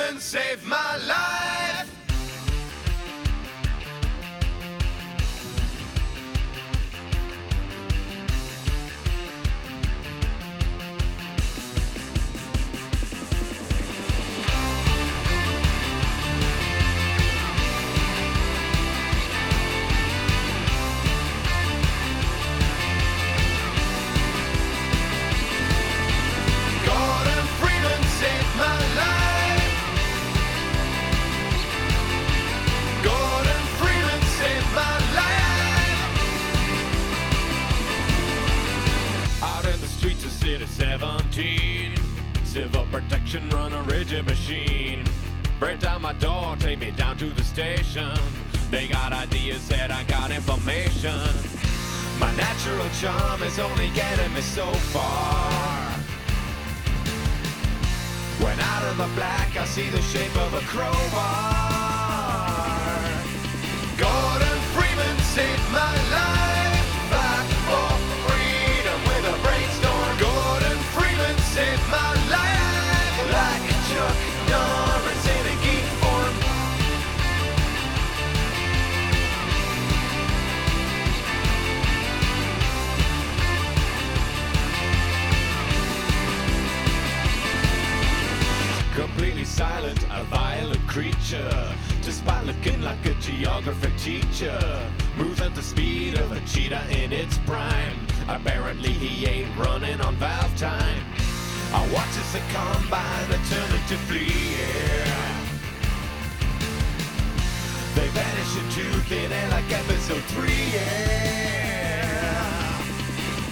Freeman saved my life. City 17, civil protection, run a rigid machine. Break down my door, take me down to the station. They got ideas, said I got information. My natural charm is only getting me so far. When out of the black, I see the shape of a crowbar. Gordon Freeman saved my life. Back for freedom with a brainstorm. Gordon Freeman saved my life. Like Chuck Norris in a geek form. Completely silent, a violent creature. Despite looking like a geography teacher. Moves at the speed of a cheetah in its prime. Apparently he ain't running on valve time. I watch as the combine turn to flee air. They vanish into thin air like episode 3, yeah.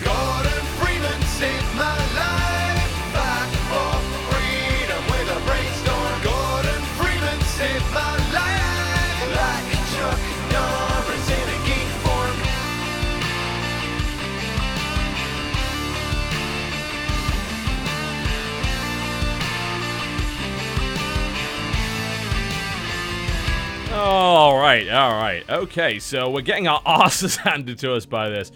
Gordon Freeman saved my life. Back for freedom with a brainstorm. Gordon Freeman saved my life. Like Chuck Norris in a geek form. All right. Okay, so we're getting our asses handed to us by this.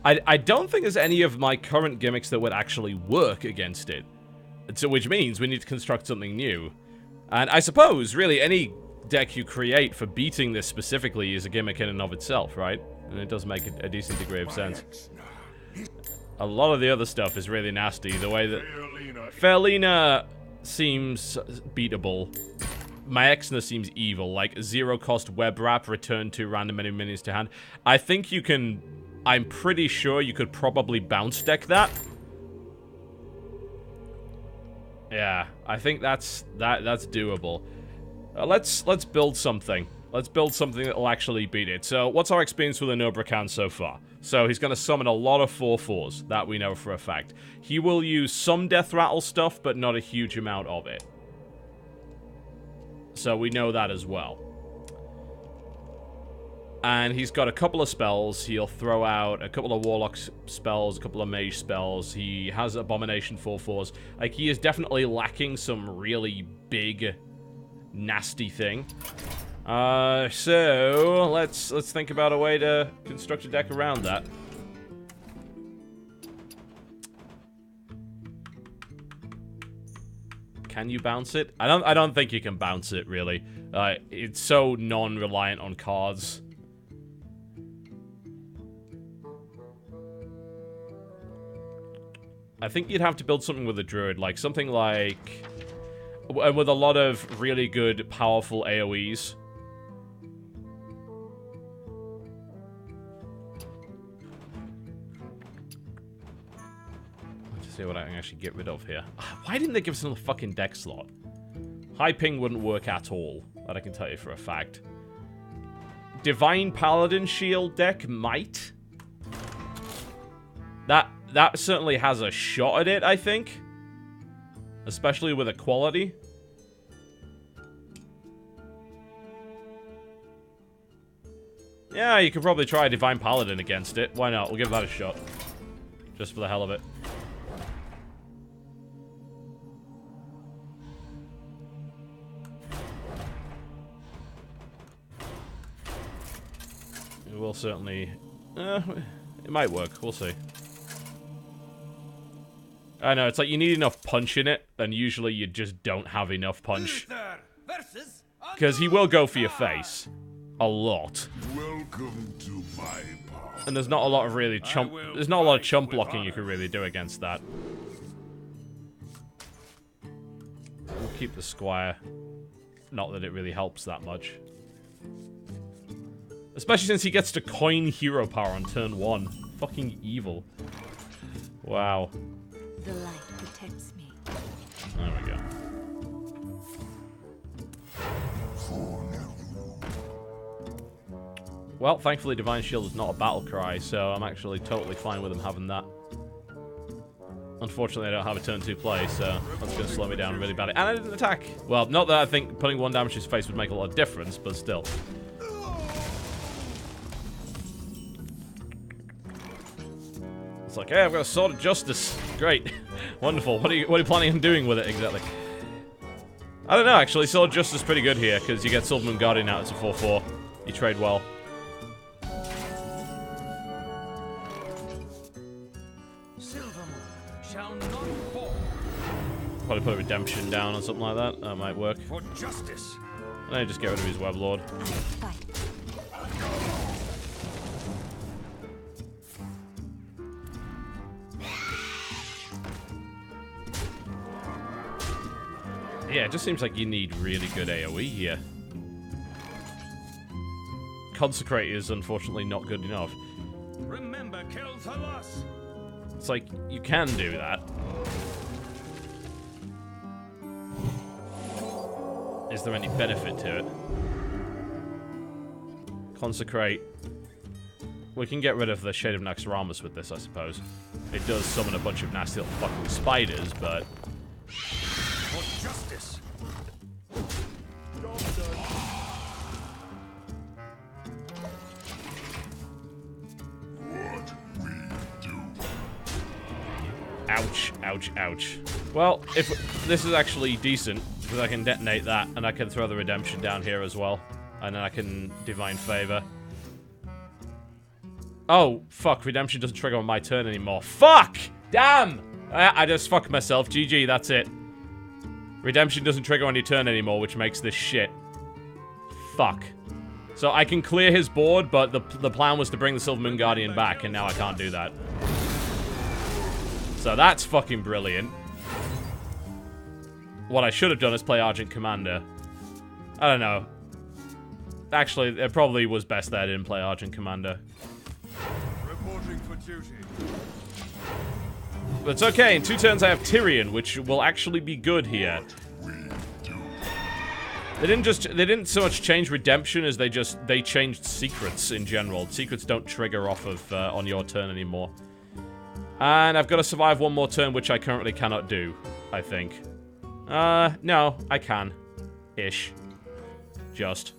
I don't think there's any of my current gimmicks that would actually work against it. So, which means we need to construct something new. And I suppose, really, any deck you create for beating this specifically is a gimmick in and of itself, right? And it does make a decent degree of sense. A lot of the other stuff is really nasty. The way that Fairlina seems beatable. Naxxramas seems evil, like zero-cost web wrap, return 2 random enemy minions to hand. I think you can... I'm pretty sure you could probably bounce deck that. Yeah, I think that's doable. Let's build something. Let's build something that will actually beat it. So, what's our experience with Anobrakan so far? So, he's going to summon a lot of 4/4s. That we know for a fact. He will use some Death Rattle stuff, but not a huge amount of it. So we know that as well. And he's got a couple of spells. He'll throw out a couple of Warlock spells, a couple of Mage spells. He has Abomination 4/4s. Like, he is definitely lacking some really big, nasty thing. So let's think about a way to construct a deck around that. Can you bounce it? I don't think you can bounce it, really. It's so non-reliant on cards. I think you'd have to build something with a druid, like something like... with a lot of really good, powerful AoEs. See what I can actually get rid of here. Why didn't they give us another fucking deck slot? High ping wouldn't work at all. That I can tell you for a fact. Divine Paladin Shield deck might. That certainly has a shot at it, I think. Especially with equality. Yeah, you could probably try a Divine Paladin against it. Why not? We'll give that a shot. Just for the hell of it. We'll certainly... it might work. We'll see. I know, it's like you need enough punch in it, and usually you just don't have enough punch. Because he will go for your face. A lot. Welcome to my path. And there's not a lot of really chump... There's not a lot of chump blocking you can really do against that. We'll keep the squire. Not that it really helps that much. Especially since he gets to coin hero power on turn 1. Fucking evil. Wow. The light protects me. There we go. Well, thankfully Divine Shield is not a battle cry, so I'm actually totally fine with him having that. Unfortunately, I don't have a turn 2 play, so that's going to slow me down really badly. And I didn't attack! Well, not that I think putting 1 damage to his face would make a lot of difference, but still. It's like, hey, I've got a Sword of Justice. Great. Wonderful. What are you planning on doing with it, exactly? I don't know, actually. Sword of Justice is pretty good here, because you get Silver Moon Guardian out. It's a 4-4. You trade well. Probably put a redemption down or something like that. That might work. For justice. And then just get rid of his Web Lord. Yeah, it just seems like you need really good AoE here. Consecrate is unfortunately not good enough. Remember, kills a loss. It's like, you can do that. Is there any benefit to it? Consecrate. We can get rid of the Shade of Naxxramas with this, I suppose. It does summon a bunch of nasty little fucking spiders, but... For justice. What we do. Ouch, ouch, ouch. Well, if this is actually decent, because I can detonate that, and I can throw the redemption down here as well. And then I can Divine Favor. Oh, fuck, redemption doesn't trigger on my turn anymore. Fuck! Damn! I just fucked myself. GG, that's it. Redemption doesn't trigger on your turn anymore, which makes this shit. Fuck. So I can clear his board, but the plan was to bring the Silver Moon Guardian back, and now I can't do that. So that's fucking brilliant. What I should have done is play Argent Commander. I don't know. Actually, it probably was best that I didn't play Argent Commander. Reporting for duty. But it's okay. In 2 turns I have Tyrion, which will actually be good here. They didn't so much change redemption as they changed secrets in general. Secrets don't trigger off of on your turn anymore. And I've got to survive 1 more turn, which I currently cannot do, I think. No, I can. Ish. Just.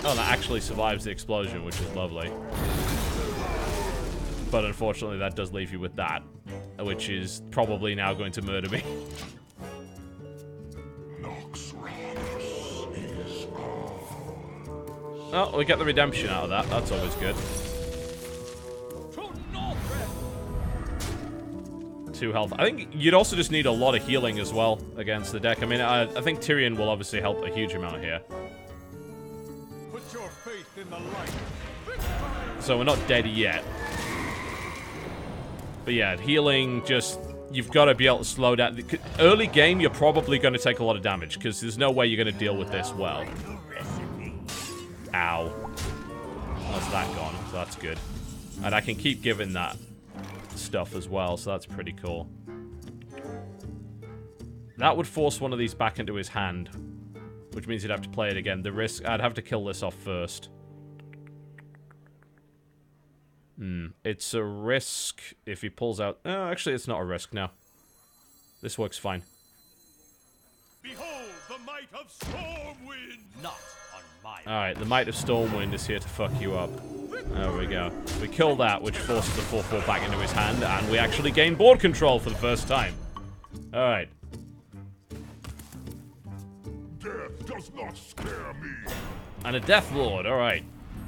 Oh, that actually survives the explosion, which is lovely. But unfortunately, that does leave you with that, which is probably now going to murder me. Oh, we get the redemption out of that. That's always good. 2 health. I think you'd also just need a lot of healing as well against the deck. I mean, I think Tyrion will obviously help a huge amount here. Put your faith in the light. So we're not dead yet. But yeah, healing just... You've got to be able to slow down. Early game, you're probably going to take a lot of damage, because there's no way you're going to deal with this well. Ow. That's that gone, so that's good. And I can keep giving that stuff as well, so that's pretty cool. That would force one of these back into his hand, which means he'd have to play it again. The risk... I'd have to kill this off first. It's a risk if he pulls out... Oh, actually, it's not a risk now. This works fine. Behold the might of Stormwind! Not on my... Alright, the Might of Stormwind is here to fuck you up. There we go. We kill that, which forces the 4-4 back into his hand, and we actually gain board control for the first time. Alright. Death does not scare me. And a Death Lord, alright.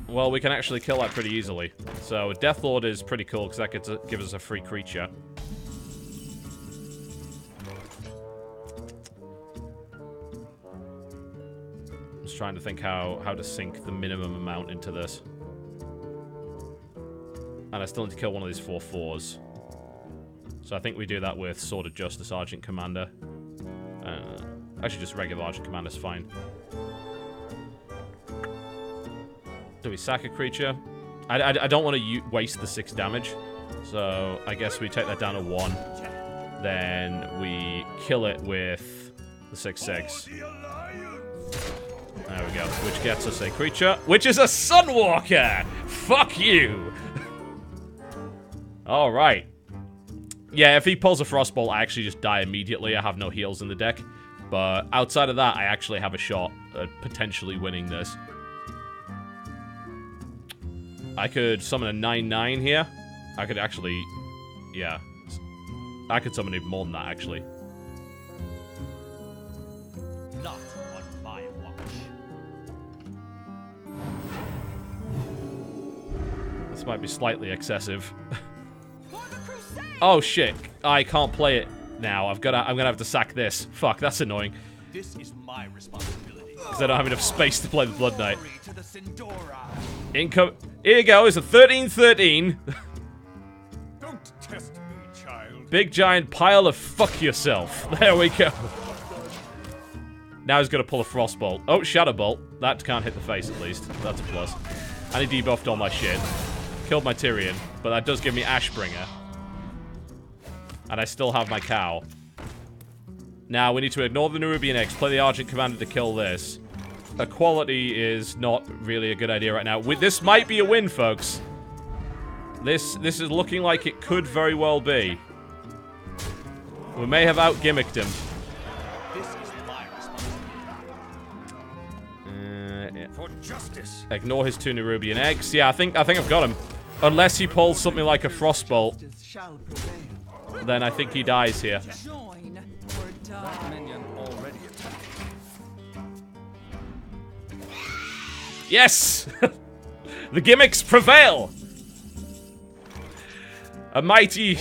Well, we can actually kill that pretty easily. So, a Death Lord is pretty cool, because that gives us a free creature. Just trying to think how to sink the minimum amount into this. And I still need to kill one of these 4/4s. So I think we do that with Sword of Justice, Argent Commander. Actually, just regular Argent Commander's fine. Do we sack a creature? I don't want to waste the 6 damage. So I guess we take that down to 1. Then we kill it with the 6/6. There we go. Which gets us a creature, which is a Sunwalker! Fuck you! Alright. Yeah, if he pulls a Frostbolt, I actually just die immediately. I have no heals in the deck. But outside of that, I actually have a shot at potentially winning this. I could summon a 9/9 here. I could actually... Yeah. I could summon even more than that, actually. Not on my watch. This might be slightly excessive. Oh shit! I can't play it now. I'm gonna have to sack this. Fuck, that's annoying. This is my responsibility. Because I don't have enough space to play the Blood Knight. Income. Here you go. It's a 13/13. Don't test me, child. Big giant pile of fuck yourself. There we go. Now he's gonna pull a Frostbolt. Oh, Shadow Bolt. That can't hit the face at least. That's a plus. And he debuffed all my shit. Killed my Tyrion, but that does give me Ashbringer. And I still have my cow. Now, we need to ignore the Nerubian Eggs, play the Argent Commander to kill this. Equality is not really a good idea right now. This might be a win, folks. This is looking like it could very well be. We may have out-gimmicked him. This is my responsibility. Yeah. For justice. Ignore his 2 Nerubian Eggs. Yeah, I think I've got him. Unless he pulls something like a Frostbolt. Then I think he dies here. Join or die. Yes! The gimmicks prevail! A mighty...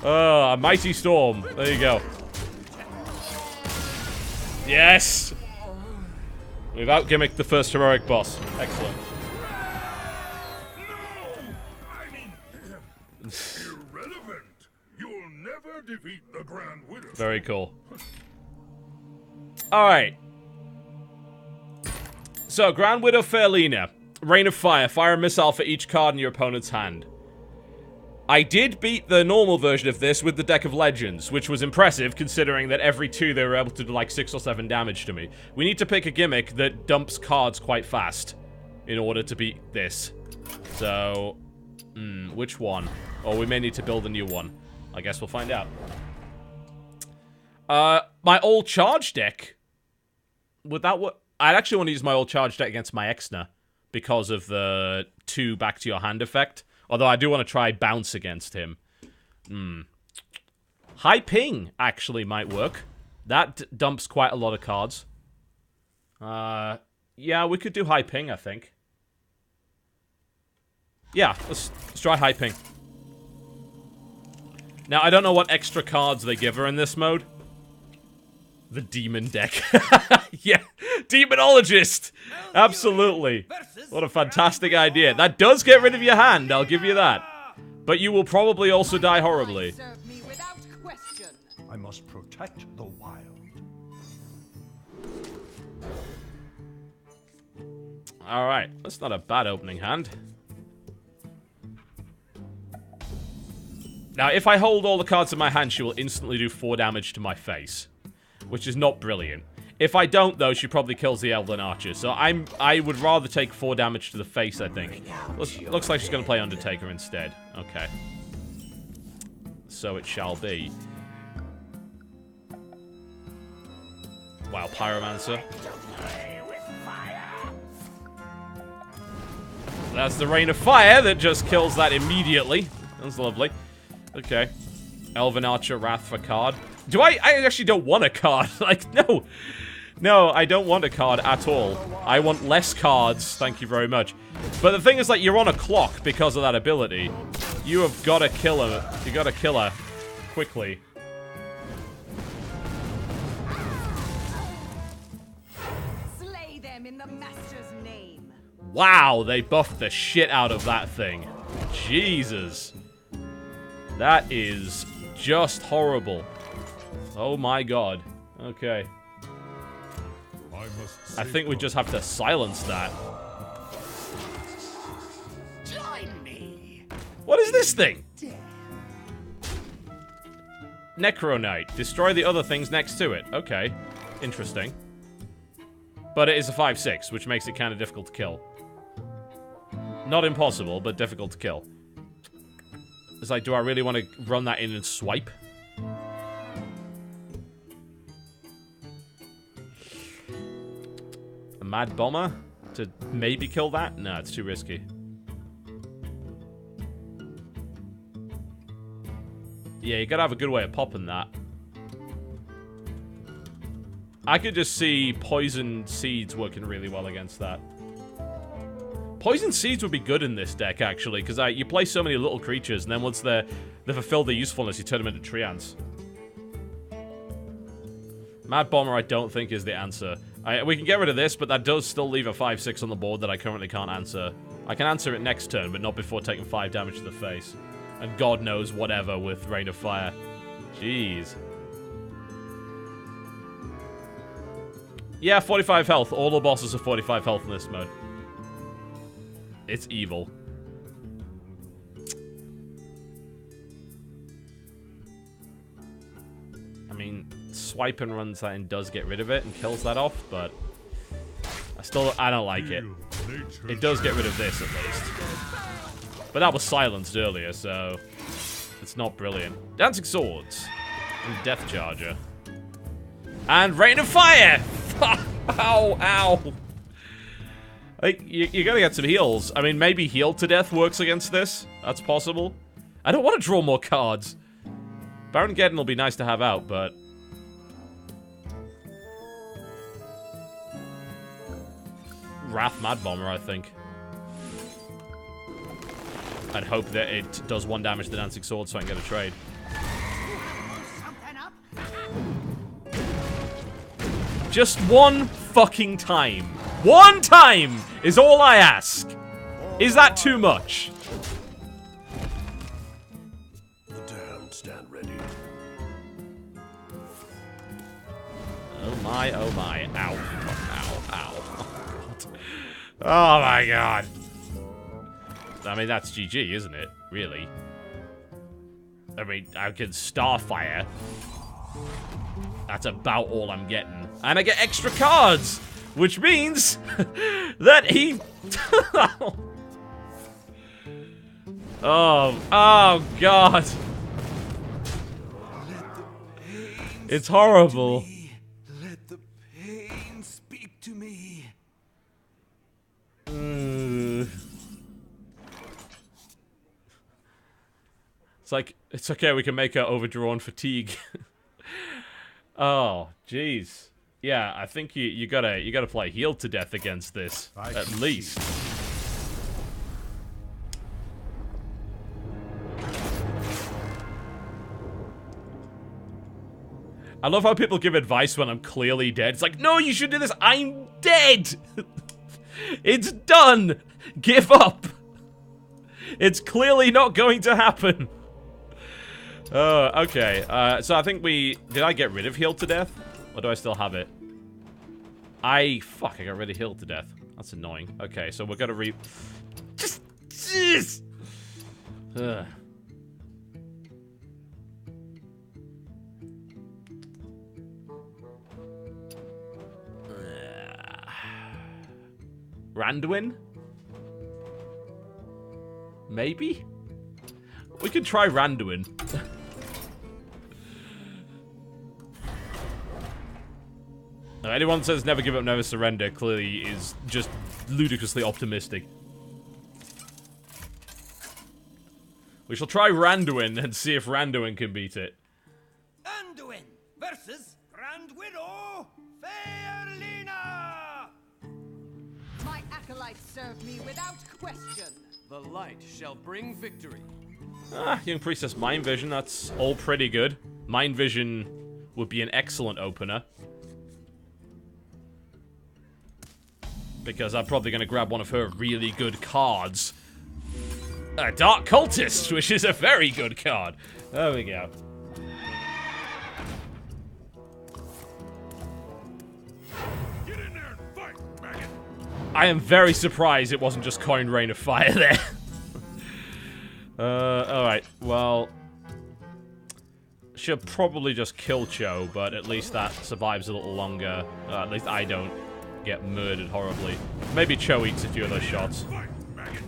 a mighty storm. There you go. Yes! We've out-gimmicked the first heroic boss. Excellent. Irrelevant. You'll never defeat the Grand Widow. Very cool. Alright. So, Grand Widow Fairlina. Rain of Fire. Fire a missile for each card in your opponent's hand. I did beat the normal version of this with the deck of Legends, which was impressive considering that every 2 they were able to do like 6 or 7 damage to me. We need to pick a gimmick that dumps cards quite fast in order to beat this. So, which one? Or we may need to build a new one. I guess we'll find out. My old charge deck. Would that work? I'd actually want to use my old charge deck against my Exner because of the 2 back to your hand effect. Although I do want to try bounce against him. High ping actually might work. That dumps quite a lot of cards. Yeah, we could do high ping, I think. Yeah, let's try high ping. Now, I don't know what extra cards they give her in this mode. The demon deck. Yeah, demonologist. Absolutely. What a fantastic idea. That does get rid of your hand, I'll give you that. But you will probably also die horribly. Serve me without question. I must protect the wild. Alright, that's not a bad opening hand. Now, if I hold all the cards in my hand, she will instantly do 4 damage to my face. Which is not brilliant. If I don't, though, she probably kills the Elven Archer. So I would rather take 4 damage to the face, I think. Looks like she's going to play Undertaker instead. Okay. So it shall be. Wow, Pyromancer. That's the Rain of Fire that just kills that immediately. That's lovely. Okay. Elven Archer, Wrath for card. Do I actually don't want a card. Like, no. No, I don't want a card at all. I want less cards. Thank you very much. But the thing is, like, you're on a clock because of that ability. You have got to kill her. You got to kill her quickly. Slay Wow, they buffed the shit out of that thing. Jesus. That is just horrible. Oh my god. Okay. I think we just have to silence that. Join me. What is this thing? Necro Knight. Destroy the other things next to it. Okay. Interesting. But it is a 5/6, which makes it kind of difficult to kill. Not impossible, but difficult to kill. It's like, do I really want to run that in and swipe? A Mad Bomber? To maybe kill that? No, it's too risky. Yeah, you gotta have a good way of popping that. I could just see Poison Seeds working really well against that. Poison Seeds would be good in this deck, actually, because you play so many little creatures, and then once they fulfill their usefulness, you turn them into treants. Mad Bomber, I don't think, is the answer. We can get rid of this, but that does still leave a 5/6 on the board that I currently can't answer. I can answer it next turn, but not before taking 5 damage to the face. And God knows whatever with Rain of Fire. Jeez. Yeah, 45 health. All the bosses are 45 health in this mode. It's evil. I mean, swipe and runs that and does get rid of it and kills that off, but I don't like it. It does get rid of this at least. But that was silenced earlier, so it's not brilliant. Dancing Swords and Death Charger. And Rain of Fire! Ow, ow. Like, you gotta get some heals. I mean, maybe Heal to Death works against this. That's possible. I don't want to draw more cards. Baron Geddon will be nice to have out, but... Wrath Mad Bomber, I think. I'd hope that it does 1 damage to Dancing Sword so I can get a trade. Just one fucking time. One time is all I ask. Is that too much? The damned stand ready. Oh my, oh my. Ow. Ow, ow. Oh, God. Oh my god. I mean, that's GG, isn't it? Really? I mean, I can Starfire. That's about all I'm getting. And I get extra cards! Which means that he... oh god. It's horrible. Let the pain speak to me. It's like, it's okay, we can make her overdrawn fatigue. Oh, jeez. Yeah, I think you gotta play Heal to Death against this, at least. I love how people give advice when I'm clearly dead. It's like, no, you should do this. I'm dead. It's done. Give up. It's clearly not going to happen. Okay. So I think did I get rid of Heal to Death? Or do I still have it? Fuck, I got rid of Heal to Death. That's annoying. Okay, so we're gonna Jeez! Ugh. Randuin? Maybe? We could try Randuin. Now, anyone that says never give up, never surrender clearly is just ludicrously optimistic. We shall try Randuin and see if Randuin can beat it. Anduin versus Grand Widow Fearlina. My acolytes serve me without question. The light shall bring victory. Young Priestess Mind Vision, that's all pretty good. Mind Vision would be an excellent opener. because I'm probably going to grab one of her really good cards. A Dark Cultist, which is a very good card. There we go. Get in there and fight, maggot. I am very surprised it wasn't just Coin Rain of Fire there. Alright, well... Should probably just kill Cho, but at least that survives a little longer. At least I don't get murdered horribly. Maybe Cho eats a few of those shots. Fight, maggot.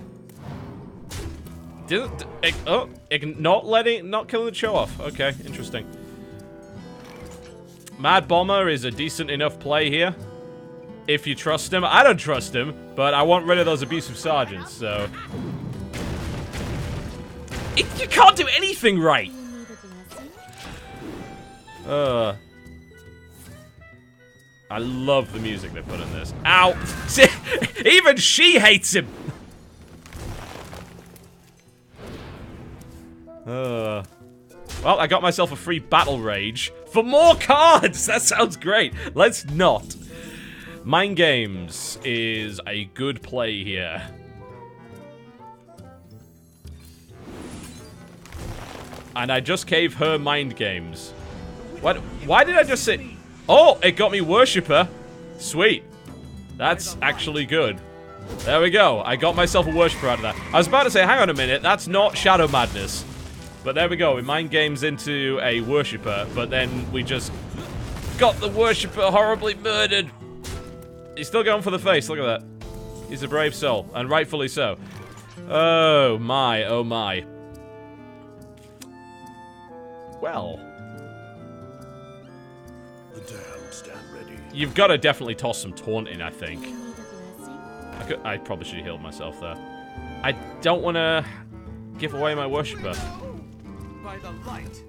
Not killing the Cho off. Okay, interesting. Mad Bomber is a decent enough play here. If you trust him. I don't trust him, but I want rid of those abusive sergeants, so... You can't do anything right! I love the music they put in this. Ow! Even she hates him! Well, I got myself a free Battle Rage for more cards! That sounds great! Let's not. Mind Games is a good play here. And I just gave her Mind Games. What? Why did I just say... Oh, it got me Worshipper. Sweet. That's actually good. There we go. I got myself a Worshipper out of that. I was about to say, hang on a minute, that's not Shadow Madness. But there we go. We Mind Games into a Worshipper, but then we just got the Worshipper horribly murdered. He's still going for the face. Look at that. He's a brave soul, and rightfully so. Oh my, oh my. Well... The damned stand ready. You've got to definitely toss some taunting, I think. I probably should have healed myself there. I don't want to give away my Worshipper. By the light.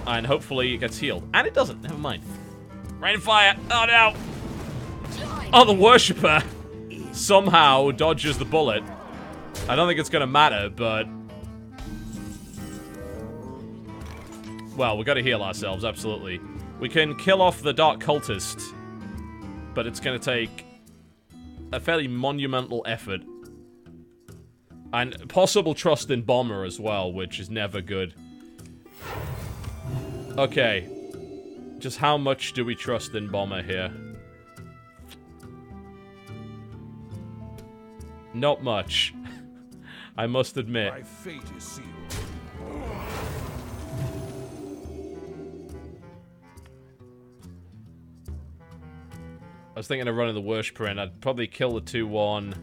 And hopefully it gets healed. And it doesn't. Never mind. Rain of Fire. Oh, no. Oh, the Worshipper somehow dodges the bullet. I don't think it's going to matter, but... Well, we've got to heal ourselves, absolutely. We can kill off the Dark Cultist, but it's going to take a fairly monumental effort. And possible trust in Bomber as well, which is never good. Okay. Just how much do we trust in Bomber here? Not much. I must admit. My fate is sealed. I was thinking of running the Worshipper in. I'd probably kill the 2-1.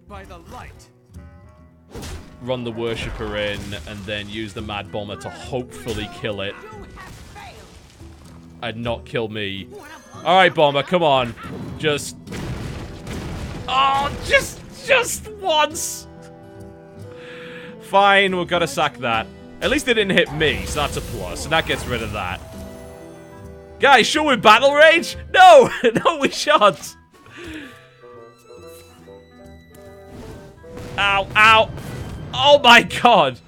By the light. Run the Worshipper in, and then use the Mad Bomber to hopefully kill it. And not kill me. Alright, Bomber, come on. Just... Oh, just once! Fine, we've got to sack that. At least it didn't hit me, so that's a plus. And that gets rid of that. Guys, should we Battle Rage? No! No, we shan't! Ow, ow! Oh my god!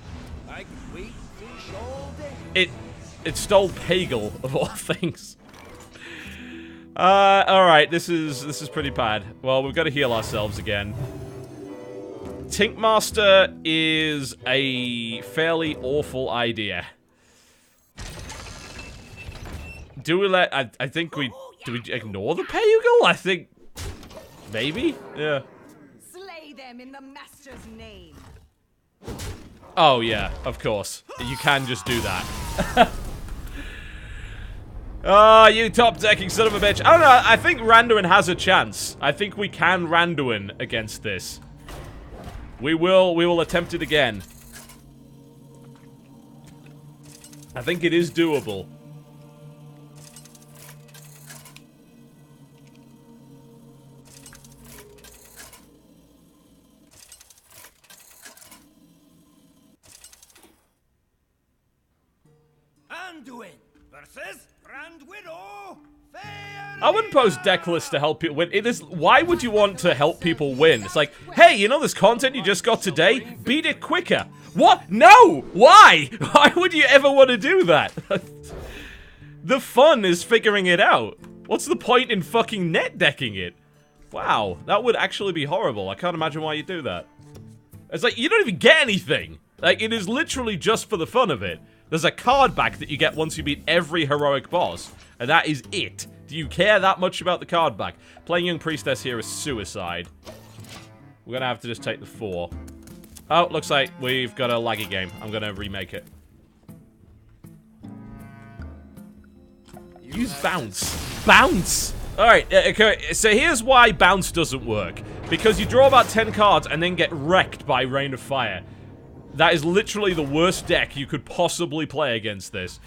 I can wait fish all day. It stole Pagel, of all things. Alright, this is pretty bad. Well, we've got to heal ourselves again. Tinkmaster is a fairly awful idea. Do we let... I think we... Do we ignore the Pagel? I think... Maybe? Yeah. Slay them in the master's name. Oh, yeah. Of course. You can just do that. Ah, you top-decking son of a bitch. I don't know. I think Randuin has a chance. I think we can Randuin against this. We will attempt it again. I think it is doable. Anduin versus Brandwidow. I wouldn't post deck lists to help people win. It is. Why would you want to help people win? It's like, hey, you know this content you just got today? Beat it quicker. What? No! Why? Why would you ever want to do that? The fun is figuring it out. What's the point in fucking net decking it? Wow, that would actually be horrible. I can't imagine why you do that. It's like, you don't even get anything. Like, it is literally just for the fun of it. There's a card back that you get once you beat every heroic boss. And that is it. Do you care that much about the card back? Playing Young Priestess here is suicide. We're gonna have to just take the 4. Oh, looks like we've got a laggy game. I'm gonna remake it. Use bounce. Bounce! Alright, okay, so here's why bounce doesn't work. Because you draw about 10 cards and then get wrecked by Rain of Fire. That is literally the worst deck you could possibly play against this.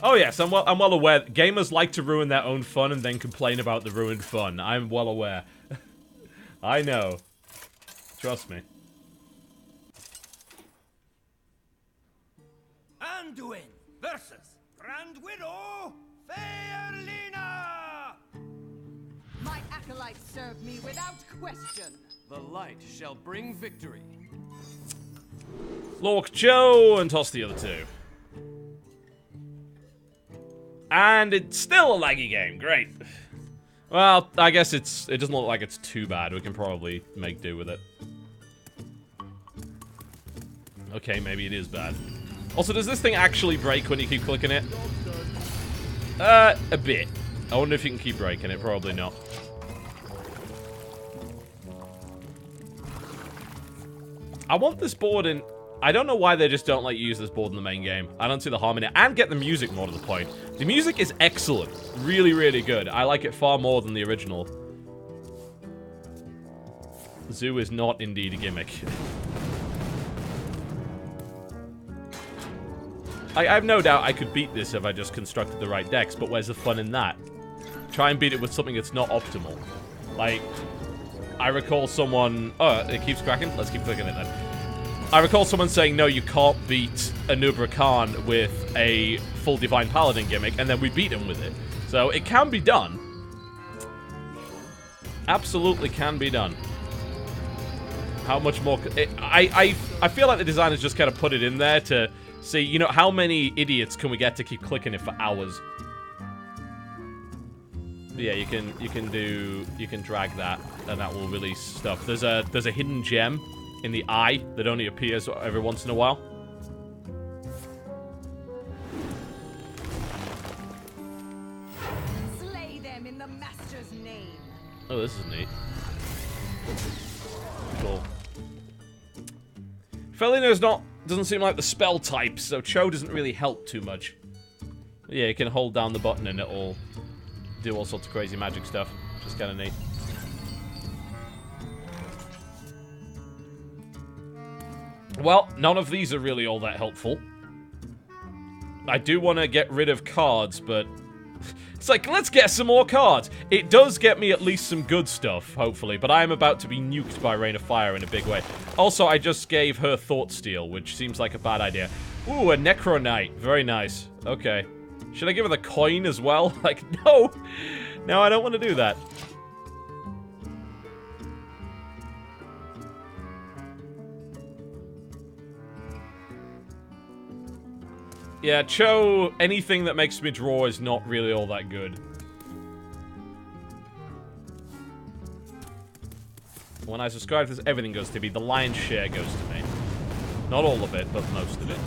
Oh yes, I'm well aware. Gamers like to ruin their own fun and then complain about the ruined fun. I'm well aware. I know. Trust me. Anduin versus Grand Widow Fearlina! My acolytes serve me without question. The light shall bring victory. Lork Joe and toss the other 2. And it's still a laggy game. Great. Well, I guess it doesn't look like it's too bad. We can probably make do with it. Okay, maybe it is bad. Also, does this thing actually break when you keep clicking it? A bit. I wonder if you can keep breaking it. Probably not. I want this board in... I don't know why they just don't let you use this board in the main game. I don't see the harm in it. And get the music more to the point. The music is excellent. Really, really good. I like it far more than the original. Zoo is not indeed a gimmick. I have no doubt I could beat this if I just constructed the right decks, but where's the fun in that? Try and beat it with something that's not optimal. Like, I recall someone... Oh, it keeps cracking? Let's keep clicking it then. I recall someone saying, no, you can't beat Anubra Khan with a full Divine Paladin gimmick, and then we beat him with it. So, it can be done. Absolutely can be done. How much more... I feel like the designers just kind of put it in there to see, you know, how many idiots can we get to keep clicking it for hours? But yeah, you can drag that, and that will release stuff. There's a hidden gem in the eye that only appears every once in a while. Slay them in the master's name. Oh, this is neat. Cool. Felina's doesn't seem like the spell type, so Cho doesn't really help too much. But yeah, you can hold down the button and it'll do all sorts of crazy magic stuff, which is kind of neat. Well, none of these are really all that helpful. I do want to get rid of cards, but... It's like, let's get some more cards. It does get me at least some good stuff, hopefully, but I am about to be nuked by Rain of Fire in a big way. Also, I just gave her Thought Steal, which seems like a bad idea. Ooh, a Necro Knight. Very nice. Okay. Should I give her the coin as well? Like, no! No, I don't want to do that. Yeah, Cho, anything that makes me draw is not really all that good. When I subscribe to this, everything goes to me. The lion's share goes to me. Not all of it, but most of it.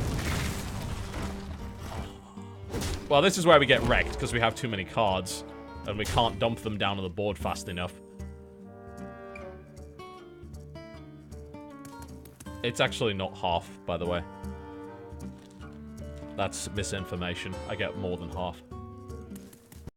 Well, this is where we get wrecked, because we have too many cards. And we can't dump them down on the board fast enough. It's actually not half, by the way. That's misinformation. I get more than half.